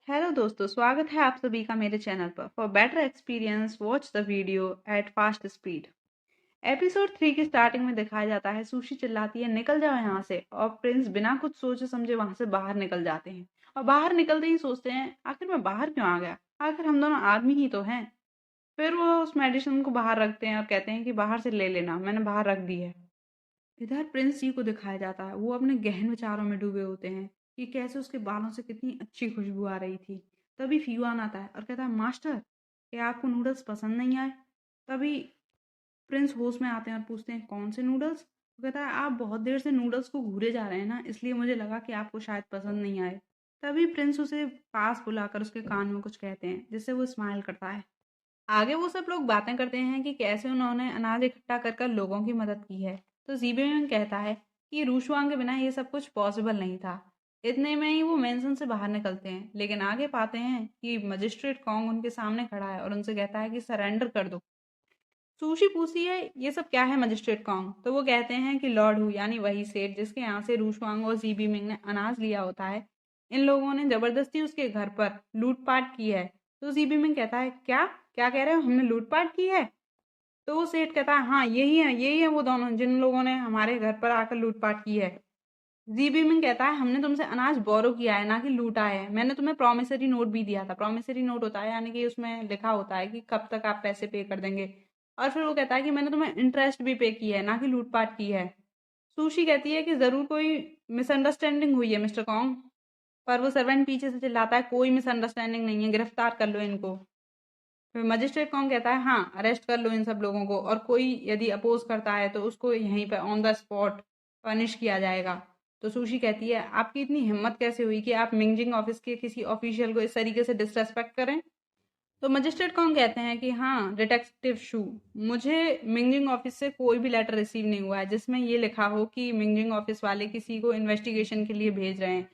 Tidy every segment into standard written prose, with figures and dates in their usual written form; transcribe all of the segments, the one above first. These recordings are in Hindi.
हेलो दोस्तों, स्वागत है आप सभी का मेरे चैनल पर। For better experience watch the video at fast speed. Episode 3 की स्टार्टिंग में दिखाया जाता है सुशी चिल्लाती है निकल जाओ यहाँ से, और प्रिंस बिना कुछ सोचे समझे वहां से बाहर निकल जाते हैं। और बाहर निकलते ही सोचते हैं आखिर मैं बाहर क्यों आ गया, आखिर हम दोनों आदमी ही तो हैं। फिर वो उस मेडिसिन को बाहर रखते हैं और कहते हैं कि बाहर से ले लेना, मैंने बाहर रख दी है। इधर प्रिंस जी को दिखाया जाता है, वो अपने गहन विचारों में डूबे होते हैं कि कैसे उसके बालों से कितनी अच्छी खुशबू आ रही थी। तभी फ्यूआन आता है और कहता है मास्टर, क्या आपको नूडल्स पसंद नहीं आए? तभी प्रिंस होश में आते हैं और पूछते हैं कौन से नूडल्स? वो कहता है आप बहुत देर से नूडल्स को घूरे जा रहे हैं ना, इसलिए मुझे लगा कि आपको शायद पसंद नहीं आए। तभी प्रिंस उसे पास बुलाकर उसके कान में कुछ कहते हैं जिससे वो स्माइल करता है। आगे वो सब लोग बातें करते हैं कि कैसे उन्होंने अनाज इकट्ठा कर कर लोगों की मदद की है। तो जीबेमन कहता है कि रूशवांग के बिना ये सब कुछ पॉसिबल नहीं था। इतने में ही वो मेंशन से बाहर निकलते हैं, लेकिन आगे पाते हैं कि मजिस्ट्रेट कॉन्ग उनके सामने खड़ा है और उनसे कहता है कि सरेंडर कर दो। सुशी पूछती है ये सब क्या है मजिस्ट्रेट कॉन्ग? तो वो कहते हैं कि लॉर्ड हु यानी वही सेठ जिसके यहाँ से रूशवांग और जीबी मिंग ने अनाज लिया होता है, इन लोगों ने जबरदस्ती उसके घर पर लूटपाट की है। तो जीबी मिंग कहता है क्या क्या कह रहे हो, हमने लूटपाट की है? तो वो सेठ कहता है हाँ यही है वो दोनों जिन लोगों ने हमारे घर पर आकर लूटपाट की है। जीबी मिंग कहता है हमने तुमसे अनाज बोरो किया है ना कि लूटा है, मैंने तुम्हें प्रॉमिसरी नोट भी दिया था। प्रॉमिसरी नोट होता है यानी कि उसमें लिखा होता है कि कब तक आप पैसे पे कर देंगे। और फिर वो कहता है कि मैंने तुम्हें इंटरेस्ट भी पे किया है ना कि लूटपाट की है। सुशी कहती है कि जरूर कोई मिसअंडरस्टैंडिंग हुई है मिस्टर कॉन्ग। पर वो सर्वेंट पीछे से चिल्लाता है कोई मिसअंडरस्टैंडिंग नहीं है, गिरफ्तार कर लो इनको। फिर मजिस्ट्रेट कौन कहता है हाँ अरेस्ट कर लो इन सब लोगों को, और कोई यदि अपोज करता है तो उसको यहीं पर ऑन द स्पॉट पनिश किया जाएगा। तो सुशी कहती है आपकी इतनी हिम्मत कैसे हुई कि आप मिंजिंग ऑफिस के किसी ऑफिशियल को इस तरीके से डिसरेस्पेक्ट करें? तो मजिस्ट्रेट कौन कहते हैं कि हाँ डिटेक्टिव शू, मुझे मिंजिंग ऑफिस से कोई भी लेटर रिसीव नहीं हुआ है जिसमें ये लिखा हो कि मिंजिंग ऑफिस वाले किसी को इन्वेस्टिगेशन के लिए भेज रहे हैं।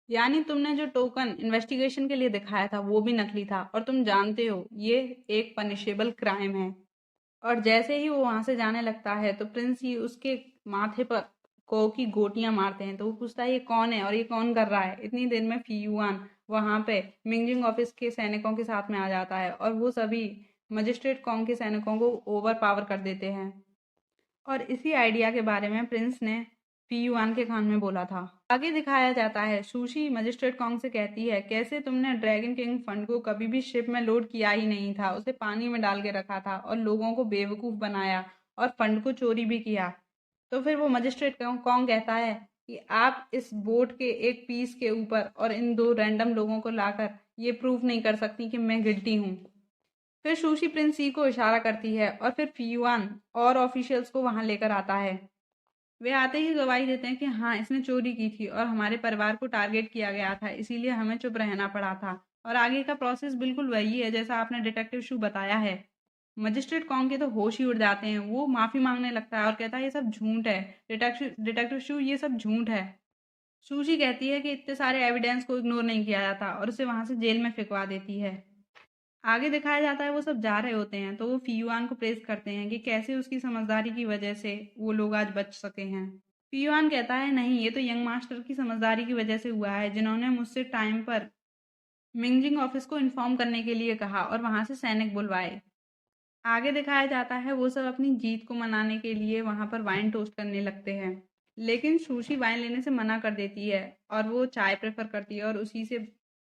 यानी तुमने जो टोकन इन्वेस्टिगेशन के लिए दिखाया था वो भी नकली था, और तुम जानते हो ये एक पनिशेबल क्राइम है। और जैसे ही वो वहां से जाने लगता है तो प्रिंस ही उसके माथे पर को की गोटियां मारते हैं। तो वो पूछता है ये कौन है और ये कौन कर रहा है? इतनी देर में फीयुआन वहां पे मिंजिंग ऑफिस के सैनिकों के साथ में आ जाता है और वो सभी मजिस्ट्रेट कॉन्ग के सैनिकों को ओवर पावर कर देते हैं। और इसी आइडिया के बारे में प्रिंस ने पीयूआन के कान में बोला था। आगे दिखाया जाता है सुशी मजिस्ट्रेट कॉन्ग से कहती है कैसे तुमने ड्रैगन किंग फंड को कभी भी शिप में लोड किया ही नहीं था, उसे पानी में डाल के रखा था और लोगों को बेवकूफ बनाया और फंड को चोरी भी किया। तो फिर वो मजिस्ट्रेट कॉन्ग कहता है कि आप इस बोट के एक पीस के ऊपर और इन दो रैंडम लोगों को लाकर ये प्रूफ नहीं कर सकती कि मैं गिल्टी हूँ। फिर सुशी प्रिंस सी को इशारा करती है और फिर फीयुआन और ऑफिशियल्स को वहां लेकर आता है। वे आते ही गवाही देते हैं कि हाँ इसने चोरी की थी और हमारे परिवार को टारगेट किया गया था, इसीलिए हमें चुप रहना पड़ा था। और आगे का प्रोसेस बिल्कुल वही है जैसा आपने डिटेक्टिव शू बताया है। मजिस्ट्रेट कॉन्ग के तो होश ही उड़ जाते हैं, वो माफी मांगने लगता है और कहता है ये सब झूठ है। डिटेक्टिव शू ये सब झूठ है। सुशी कहती है कि इतने सारे एविडेंस को इग्नोर नहीं किया जाता और उसे वहां से जेल में फिकवा देती है। आगे दिखाया जाता है वो सब जा रहे होते हैं तो वो फीयुआन को प्रेस करते हैं कि कैसे उसकी समझदारी की वजह से वो लोग आज बच सके हैं। फीयुआन कहता है नहीं, ये तो यंग मास्टर की समझदारी की वजह से हुआ है जिन्होंने मुझसे टाइम पर मिंजिंग ऑफिस को इन्फॉर्म करने के लिए कहा और वहां से सैनिक बुलवाए। आगे दिखाया जाता है वो सब अपनी जीत को मनाने के लिए वहां पर वाइन टोस्ट करने लगते हैं, लेकिन सुशी वाइन लेने से मना कर देती है और वो चाय प्रेफर करती है और उसी से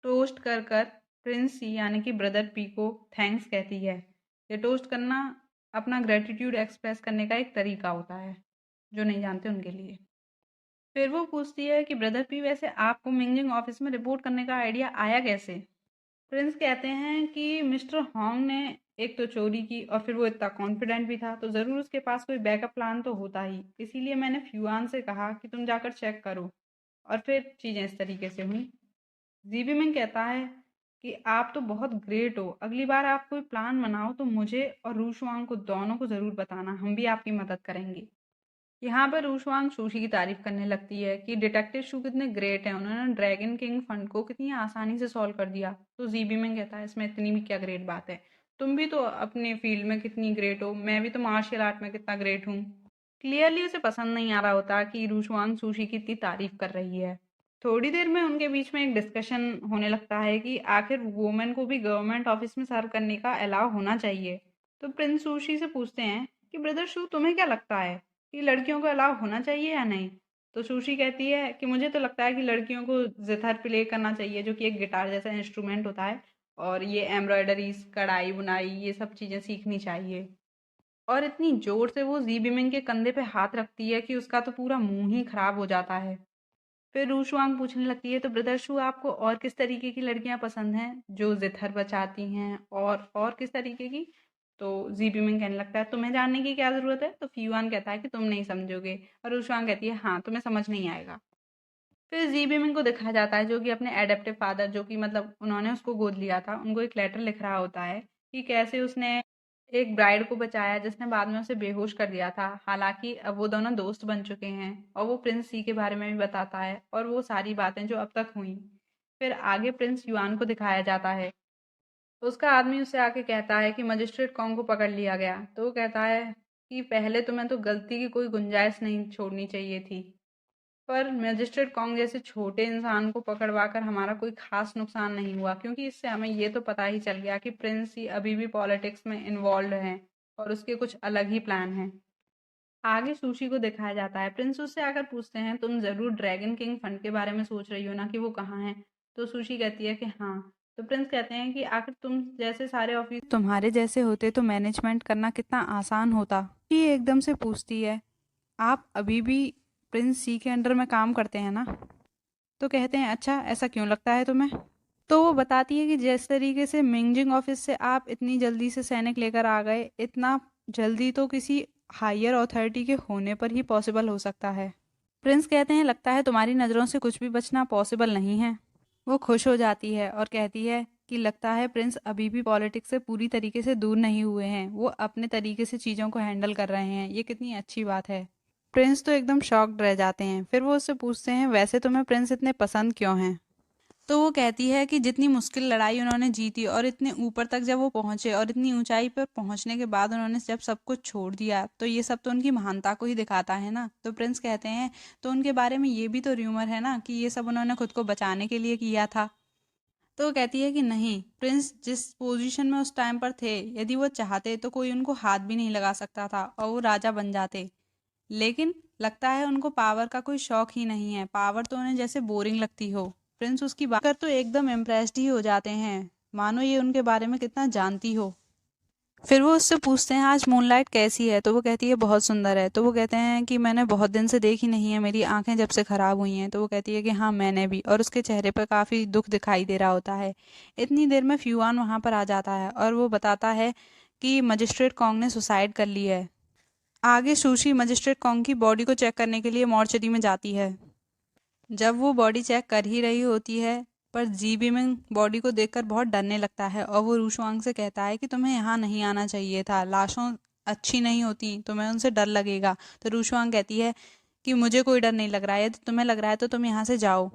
टोस्ट कर कर प्रिंस सी यानी कि ब्रदर पी को थैंक्स कहती है। ये टोस्ट करना अपना ग्रेटिट्यूड एक्सप्रेस करने का एक तरीका होता है, जो नहीं जानते उनके लिए। फिर वो पूछती है कि ब्रदर पी वैसे आपको मिंजिंग ऑफिस में रिपोर्ट करने का आइडिया आया कैसे? प्रिंस कहते हैं कि मिस्टर हॉन्ग ने एक तो चोरी की और फिर वो इतना कॉन्फिडेंट भी था तो ज़रूर उसके पास कोई बैकअप प्लान तो होता ही, इसीलिए मैंने फ्यूआन से कहा कि तुम जाकर चेक करो, और फिर चीज़ें इस तरीके से हुई। जीबी मिंग कहता है कि आप तो बहुत ग्रेट हो, अगली बार आप कोई प्लान बनाओ तो मुझे और रूशवांग को दोनों को ज़रूर बताना, हम भी आपकी मदद करेंगे। यहाँ पर रूशवांग सुशी की तारीफ करने लगती है कि डिटेक्टिव शू कितने ग्रेट हैं, उन्होंने ड्रैगन किंग फंड को कितनी आसानी से सॉल्व कर दिया। तो जीबी में कहता है इसमें इतनी भी क्या ग्रेट बात है, तुम भी तो अपने फील्ड में कितनी ग्रेट हो, मैं भी तो मार्शल आर्ट में कितना ग्रेट हूँ। क्लियरली उसे पसंद नहीं आ रहा होता कि रूशवांग सुशी की इतनी तारीफ कर रही है। थोड़ी देर में उनके बीच में एक डिस्कशन होने लगता है कि आखिर वुमेन को भी गवर्नमेंट ऑफिस में सर्व करने का अलाउ होना चाहिए। तो प्रिंस सुशी से पूछते हैं कि ब्रदर शू, तुम्हें क्या लगता है कि लड़कियों को अलाउ होना चाहिए या नहीं? तो सुशी कहती है कि मुझे तो लगता है कि लड़कियों को जिथर प्ले करना चाहिए, जो कि एक गिटार जैसा इंस्ट्रूमेंट होता है, और ये एम्ब्रॉयडरीज, कढ़ाई बुनाई, ये सब चीज़ें सीखनी चाहिए। और इतनी जोर से वो जी बिमिंग के कंधे पे हाथ रखती है कि उसका तो पूरा मुंह ही खराब हो जाता है। फिर रूशवांग पूछने लगती है, तो ब्रदर शू, आपको और किस तरीके की लड़कियां पसंद हैं जो जिथर बचाती हैं, और किस तरीके की? तो जी बिमिंग कहने लगता है, तुम्हें जानने की क्या ज़रूरत है? तो फ्यूआन कहता है कि तुम नहीं समझोगे। और रूशवांग कहती है, हाँ, तुम्हें समझ नहीं आएगा। फिर जी बिमिंग को दिखाया जाता है, जो कि अपने एडेप्टिव फादर, जो कि मतलब उन्होंने उसको गोद लिया था, उनको एक लेटर लिख रहा होता है कि कैसे उसने एक ब्राइड को बचाया जिसने बाद में उसे बेहोश कर दिया था। हालांकि अब वो दोनों दोस्त बन चुके हैं, और वो प्रिंस सी के बारे में भी बताता है, और वो सारी बातें जो अब तक हुई। फिर आगे प्रिंस युआन को दिखाया जाता है। उसका आदमी उससे आके कहता है कि मजिस्ट्रेट कॉन्ग को पकड़ लिया गया। तो वो कहता है कि पहले तुम्हें तो गलती की कोई गुंजाइश नहीं छोड़नी चाहिए थी, पर मजिस्ट्रेट कॉन्ग जैसे छोटे इंसान को पकड़वाकर हमारा कोई खास नुकसान नहीं हुआ, क्योंकि इससे हमें ये तो पता ही चल गया कि प्रिंस ही अभी भी पॉलिटिक्स में इन्वॉल्व हैं, और उसके कुछ अलग ही प्लान हैं। आगे सुशी को दिखाया जाता है। प्रिंस उससे आकर पूछते हैं, तुम जरूर ड्रैगन किंग फंड के बारे में सोच रही हो ना, कि वो कहाँ है? तो सुशी कहती है कि हाँ। तो प्रिंस कहते हैं कि आखिर तुम जैसे सारे ऑफिस तुम्हारे जैसे होते तो मैनेजमेंट करना कितना आसान होता। ये एकदम से पूछती है, आप अभी भी प्रिंस सी के अंडर में काम करते हैं ना? तो कहते हैं, अच्छा, ऐसा क्यों लगता है तुम्हें? तो वो बताती है कि जिस तरीके से मिंगजिंग ऑफिस से आप इतनी जल्दी से सैनिक लेकर आ गए, इतना जल्दी तो किसी हायर अथॉरिटी के होने पर ही पॉसिबल हो सकता है। प्रिंस कहते हैं, लगता है तुम्हारी नज़रों से कुछ भी बचना पॉसिबल नहीं है। वो खुश हो जाती है और कहती है कि लगता है प्रिंस अभी भी पॉलिटिक्स से पूरी तरीके से दूर नहीं हुए हैं, वो अपने तरीके से चीज़ों को हैंडल कर रहे हैं, ये कितनी अच्छी बात है। प्रिंस तो एकदम शॉक्ड रह जाते हैं। फिर वो उससे पूछते हैं, वैसे तुम्हें प्रिंस इतने पसंद क्यों हैं? तो वो कहती है कि जितनी मुश्किल लड़ाई उन्होंने जीती, और इतने ऊपर तक जब वो पहुंचे, और इतनी ऊंचाई पर पहुंचने के बाद उन्होंने जब सब कुछ छोड़ दिया, तो ये सब तो उनकी महानता को ही दिखाता है ना। तो प्रिंस कहते हैं, तो उनके बारे में ये भी तो र्यूमर है ना कि ये सब उन्होंने खुद को बचाने के लिए किया था। तो वो कहती है कि नहीं, प्रिंस जिस पोजीशन में उस टाइम पर थे, यदि वो चाहते तो कोई उनको हाथ भी नहीं लगा सकता था, और वो राजा बन जाते। लेकिन लगता है उनको पावर का कोई शौक ही नहीं है, पावर तो उन्हें जैसे बोरिंग लगती हो। प्रिंस उसकी बात कर तो एकदम इम्प्रेस्ड ही हो जाते हैं, मानो ये उनके बारे में कितना जानती हो। फिर वो उससे पूछते हैं, आज मूनलाइट कैसी है? तो वो कहती है, बहुत सुंदर है। तो वो कहते हैं कि मैंने बहुत दिन से देखी नहीं है, मेरी आंखें जब से ख़राब हुई हैं। तो वो कहती है कि हाँ, मैंने भी। और उसके चेहरे पर काफ़ी दुख दिखाई दे रहा होता है। इतनी देर में फ्यूआन वहाँ पर आ जाता है, और वो बताता है कि मजिस्ट्रेट कॉन्ग ने सुसाइड कर ली है। आगे सुशी मजिस्ट्रेट कॉन्ग की बॉडी को चेक करने के लिए मॉर्चरी में जाती है। जब वो बॉडी चेक कर ही रही होती है, पर जी बिमिंग बॉडी को देखकर बहुत डरने लगता है, और वो रूशवांग से कहता है कि तुम्हें यहाँ नहीं आना चाहिए था, लाशों अच्छी नहीं होती, तुम्हें उनसे डर लगेगा। तो रूशवांग कहती है कि मुझे कोई डर नहीं लग रहा है, यदि तुम्हें लग रहा है तो तुम यहाँ से जाओ।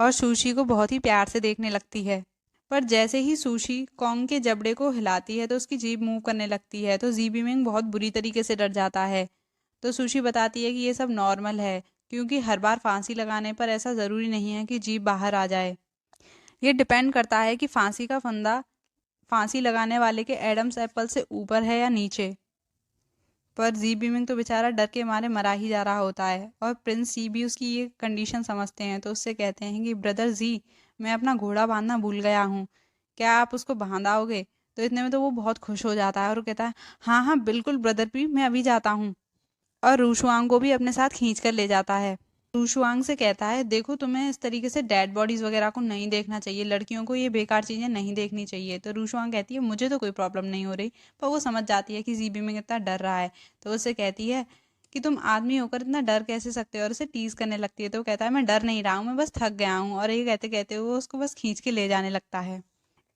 और सुशी को बहुत ही प्यार से देखने लगती है। पर जैसे ही सुशी कॉन्ग के जबड़े को हिलाती है तो उसकी जीभ मूव करने लगती है, तो जी बिमिंग बहुत बुरी तरीके से डर जाता है। तो सुशी बताती है कि ये सब नॉर्मल है, क्योंकि हर बार फांसी लगाने पर ऐसा ज़रूरी नहीं है कि जीभ बाहर आ जाए। ये डिपेंड करता है कि फांसी का फंदा फांसी लगाने वाले के एडम्स एप्पल से ऊपर है या नीचे। पर जी बीमिंग तो बेचारा डर के मारे मरा ही जा रहा होता है, और प्रिंस सी भी उसकी ये कंडीशन समझते हैं। तो उससे कहते हैं कि ब्रदर जी, मैं अपना घोड़ा बांधना भूल गया हूँ, क्या आप उसको बांधाओगे? तो इतने में तो वो बहुत खुश हो जाता है और वो कहता है, हाँ हाँ बिल्कुल ब्रदर भी, मैं अभी जाता हूँ। और रूशुआंग को भी अपने साथ खींच कर ले जाता है। रूशुआंग से कहता है, देखो तुम्हें इस तरीके से डेड बॉडीज वगैरह को नहीं देखना चाहिए, लड़कियों को ये बेकार चीज़ें नहीं देखनी चाहिए। तो रूशुआंग कहती है, मुझे तो कोई प्रॉब्लम नहीं हो रही। पर वो समझ जाती है कि जीबी में कितना डर रहा है। तो उससे कहती है कि तुम आदमी होकर इतना डर कैसे सकते हो, और उसे टीज करने लगती है। तो वो कहता है, मैं डर नहीं रहा हूँ, मैं बस थक गया हूँ। और ये कहते कहते वो उसको बस खींच के ले जाने लगता है।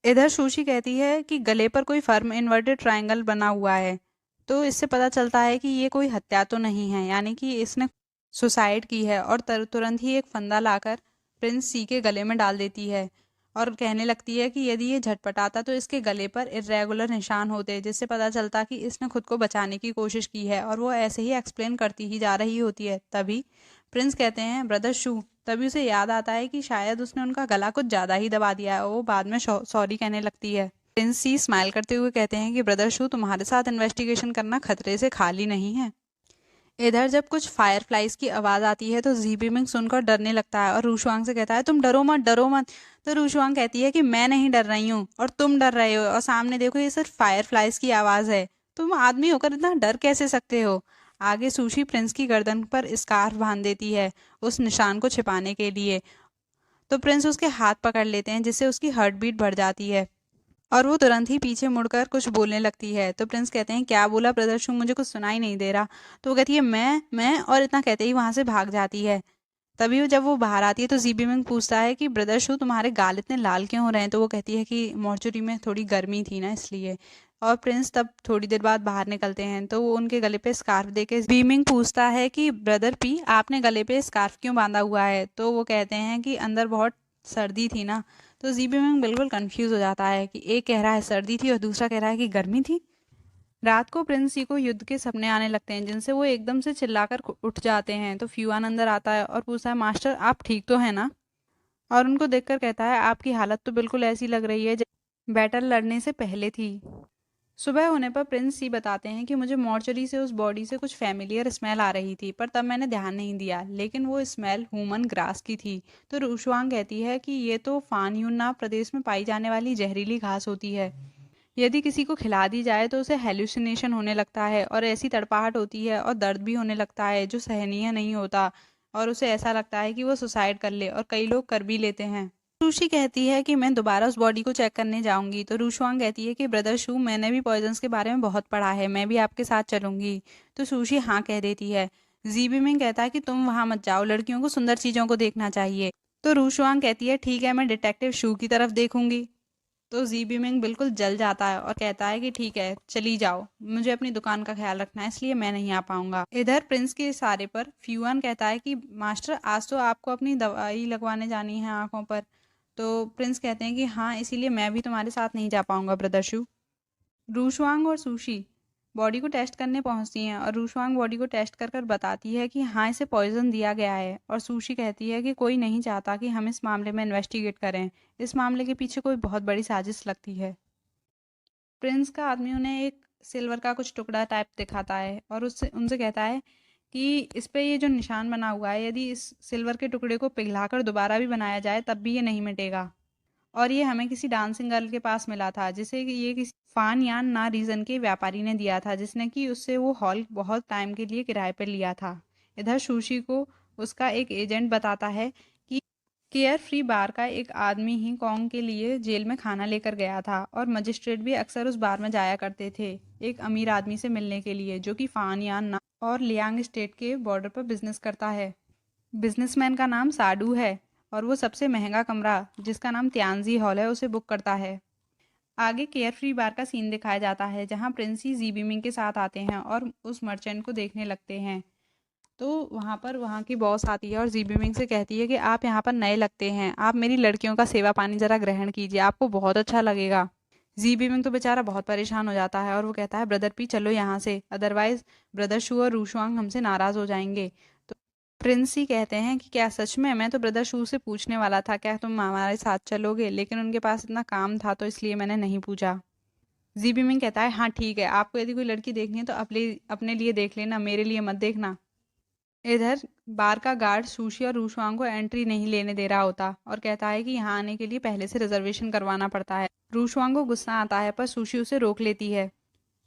इधर सुशी कहती है कि गले पर कोई फर्म इन्वर्टेड ट्रायंगल बना हुआ है, तो इससे पता चलता है कि ये कोई हत्या तो नहीं है, यानी कि इसने सुसाइड की है। और तुरंत ही एक फंदा लाकर प्रिंस सी के गले में डाल देती है, और कहने लगती है कि यदि ये झटपटाता तो इसके गले पर इरेगुलर निशान होते, जिससे पता चलता कि इसने खुद को बचाने की कोशिश की है। और वो ऐसे ही एक्सप्लेन करती ही जा रही होती है। तभी प्रिंस कहते हैं, ब्रदर शू, तभी उसे याद आता है कि शायद उसने उनका गला कुछ ज़्यादा ही दबा दिया है और वो बाद में सॉरी कहने लगती है। प्रिंस सी स्माइल करते हुए कहते हैं कि ब्रदर शू, तुम्हारे साथ इन्वेस्टिगेशन करना खतरे से खाली नहीं है। इधर जब कुछ फायरफ्लाइज की आवाज आती है तो जी बीमिंग सुनकर डरने लगता है और रूशुआंग से कहता है तुम डरो मत, डरो मत। तो रूशुआंग कहती है कि मैं नहीं डर रही हूँ और तुम डर रहे हो, और सामने देखो ये सिर्फ फायरफ्लाइज की आवाज है। तुम आदमी होकर इतना डर कैसे सकते हो। आगे सुशी प्रिंस की गर्दन पर स्कार्फ बांध देती है उस निशान को छिपाने के लिए। तो प्रिंस उसके हाथ पकड़ लेते हैं जिससे उसकी हार्ट बीट बढ़ जाती है और वो तुरंत ही पीछे मुड़कर कुछ बोलने लगती है। तो प्रिंस कहते हैं क्या बोला ब्रदर शू, मुझे कुछ सुनाई नहीं दे रहा। तो वो कहती है मैं, और इतना कहते ही वहां से भाग जाती है। तभी जब वो बाहर आती है तो जीबी मिंग पूछता है कि ब्रदर शू, तुम्हारे गाल इतने लाल क्यों हो रहे हैं। तो वो कहती है कि मॉर्चुरी में थोड़ी गर्मी थी ना, इसलिए। और प्रिंस तब थोड़ी देर बाद बाहर निकलते हैं तो वो उनके गले पे स्कार्फ देके बीमिंग पूछता है कि ब्रदर पी, आपने गले पे स्कार्फ क्यों बांधा हुआ है। तो वो कहते हैं कि अंदर बहुत सर्दी थी ना। तो जी बीमिंग बिल्कुल कंफ्यूज हो जाता है कि एक कह रहा है सर्दी थी और दूसरा कह रहा है कि गर्मी थी। रात को प्रिंस सी को युद्ध के सपने आने लगते हैं जिनसे वो एकदम से चिल्लाकर उठ जाते हैं। तो फ्यूआन अंदर आता है और पूछता है मास्टर आप ठीक तो है ना। और उनको देखकर कहता है आपकी हालत तो बिल्कुल ऐसी लग रही है जैसे बैटल लड़ने से पहले थी। सुबह होने पर प्रिंस सी बताते हैं कि मुझे मॉर्चरी से उस बॉडी से कुछ फैमिलियर स्मेल आ रही थी, पर तब मैंने ध्यान नहीं दिया, लेकिन वो स्मेल ह्यूमन ग्रास की थी। तो रूशवांग कहती है कि ये तो फान यून्ना प्रदेश में पाई जाने वाली जहरीली घास होती है। यदि किसी को खिला दी जाए तो उसे हेल्यूसिनेशन होने लगता है और ऐसी तड़पाहट होती है और दर्द भी होने लगता है जो सहनीय नहीं होता, और उसे ऐसा लगता है कि वो सुसाइड कर ले, और कई लोग कर भी लेते हैं। रूशी कहती है कि मैं दोबारा उस बॉडी को चेक करने जाऊंगी। तो रूशवांग कहती है कि ब्रदर शू, मैंने भी पॉइजन्स के बारे में बहुत पढ़ा है, मैं भी आपके साथ चलूंगी। तो सुशी हाँ कह देती है। जीबी मिंग कहता है कि तुम वहां मत जाओ, लड़कियों को सुंदर चीजों को देखना चाहिए। तो रूशवांग कहती है ठीक है, मैं डिटेक्टिव शू की तरफ देखूंगी। तो जी बीमिंग बिल्कुल जल जाता है और कहता है कि ठीक है चली जाओ, मुझे अपनी दुकान का ख्याल रखना है इसलिए मैं नहीं आ पाऊंगा। इधर प्रिंस के इशारे पर फ्यूअन कहता है कि मास्टर आज तो आपको अपनी दवाई लगवाने जानी है आंखों पर। तो प्रिंस कहते हैं कि हाँ, इसीलिए मैं भी तुम्हारे साथ नहीं जा पाऊंगा ब्रदर शू। रूशवांग और सुशी बॉडी को टेस्ट करने पहुंचती हैं और रूशवांग बॉडी को टेस्ट कर कर बताती है कि हाँ, इसे पॉइजन दिया गया है, और सुशी कहती है कि कोई नहीं चाहता कि हम इस मामले में इन्वेस्टिगेट करें, इस मामले के पीछे कोई बहुत बड़ी साजिश लगती है। प्रिंस का आदमी उन्हें एक सिल्वर का कुछ टुकड़ा टाइप दिखाता है और उससे उनसे कहता है कि इस पे ये जो निशान बना हुआ है, यदि इस सिल्वर के टुकड़े को पिघलाकर दोबारा भी बनाया जाए तब भी ये नहीं मिटेगा, और ये हमें किसी डांसिंग गर्ल के पास मिला था जिसे कि ये किसी फान यान ना रीजन के व्यापारी ने दिया था, जिसने कि उससे वो हॉल बहुत टाइम के लिए किराए पर लिया था। इधर सुशी को उसका एक एजेंट बताता है कि केयर फ्री बार का एक आदमी ही कॉन्ग के लिए जेल में खाना लेकर गया था, और मजिस्ट्रेट भी अक्सर उस बार में जाया करते थे एक अमीर आदमी से मिलने के लिए जो कि फान यान ना और लियांग स्टेट के बॉर्डर पर बिजनेस करता है। बिजनेसमैन का नाम साडू है और वो सबसे महंगा कमरा जिसका नाम त्यांजी हॉल है उसे बुक करता है। आगे केयर फ्री बार का सीन दिखाया जाता है जहां प्रिंसी जी बीमिंग के साथ आते हैं और उस मर्चेंट को देखने लगते हैं। तो वहां पर वहां की बॉस आती है और जी बीमिंग से कहती है कि आप यहाँ पर नए लगते हैं, आप मेरी लड़कियों का सेवा पानी जरा ग्रहण कीजिए, आपको बहुत अच्छा लगेगा। जी बीमिंग तो बेचारा बहुत परेशान हो जाता है और वो कहता है ब्रदर पी चलो यहाँ से, अदरवाइज ब्रदर शू और रूशवांग हमसे नाराज हो जाएंगे। तो प्रिंस ही कहते हैं कि क्या सच में, मैं तो ब्रदर शू से पूछने वाला था क्या तुम हमारे साथ चलोगे, लेकिन उनके पास इतना काम था तो इसलिए मैंने नहीं पूछा। जी बीमिंग कहता है हाँ ठीक है, आपको यदि कोई लड़की देखनी है तो अपने अपने लिए देख लेना, मेरे लिए मत देखना। इधर बार का गार्ड सुशी और रूशवांग को एंट्री नहीं लेने दे रहा होता और कहता है कि यहाँ आने के लिए पहले से रिजर्वेशन करवाना पड़ता है। रूशवांग को गुस्सा आता है पर सुशी उसे रोक लेती है।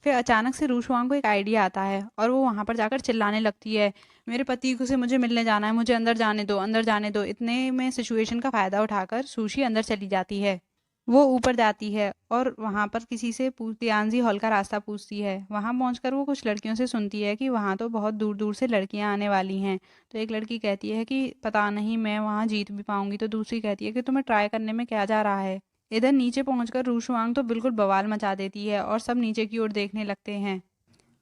फिर अचानक से रूशवांग को एक आइडिया आता है और वो वहां पर जाकर चिल्लाने लगती है, मेरे पति को से मुझे मिलने जाना है, मुझे अंदर जाने दो, अंदर जाने दो। इतने में सिचुएशन का फायदा उठाकर सुशी अंदर चली जाती है। वो ऊपर जाती है और वहां पर किसी से तियांजी हॉल का रास्ता पूछती है। वहां पहुंचकर वो कुछ लड़कियों से सुनती है कि वहां तो बहुत दूर दूर से लड़कियां आने वाली हैं। तो एक लड़की कहती है कि पता नहीं मैं वहां जीत भी पाऊंगी, तो दूसरी कहती है कि तुम्हें ट्राई करने में क्या जा रहा है। इधर नीचे पहुंचकर रूशवांग तो बिल्कुल बवाल मचा देती है और सब नीचे की ओर देखने लगते हैं।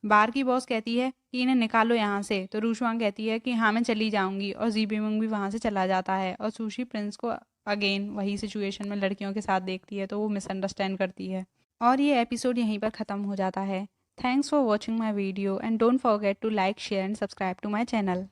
बार की बॉस कहती है कि इन्हें निकालो यहाँ से। तो रूशवांग कहती है कि हाँ मैं चली जाऊंगी, और जीबीमुंग भी वहां से चला जाता है और सुशी प्रिंस को अगेन वही सिचुएशन में लड़कियों के साथ देखती है तो वो मिसअंडरस्टैंड करती है। और ये एपिसोड यहीं पर ख़त्म हो जाता है। Thanks for watching my video and don't forget to like share and subscribe to my channel.